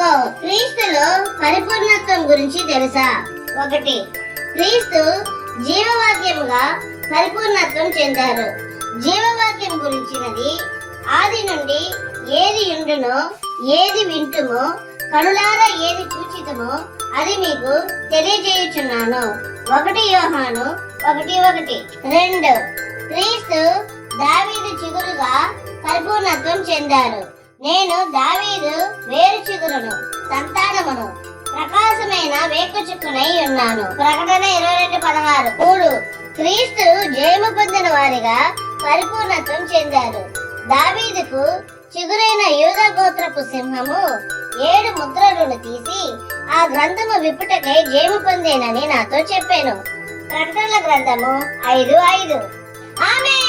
తెలుసుకో. క్రీస్తులో పరిపూర్ణత్వం గురించి తెలుసా? 1. క్రీస్తు జీవవాక్యముగా పరిపూర్ణత్వం చెందారు. జీవవాక్యం గురించినది ఆది నుండి ఏది ఉండునో, ఏది వింటుమో, కనులారా ఏది చూచితమో అది మీకు తెలియజేయుచున్నాను. 1 యోహాను 1:1. 2. క్రీస్తు దావీదు చిగురుగా పరిపూర్ణత్వం చెందారు. నేను దావీదు వేరు చిగురును, సంతానమును, ప్రకాశమైన వేకుచుక్కునై ఉన్నాను. ప్రకటన 22:16. 3. క్రీస్తు జయము పొందిన వారిగా పరిపూర్ణత్వం చెందారు. దావీదుకు చిగురైన యూదా గోత్రపు సింహము 7 ముద్రలను తీసి ఆ గ్రంథము విప్పుటకై జయము పొందేనని నాతో చెప్పాను. ప్రకటనల గ్రంథము 5:5. ఆమేన్.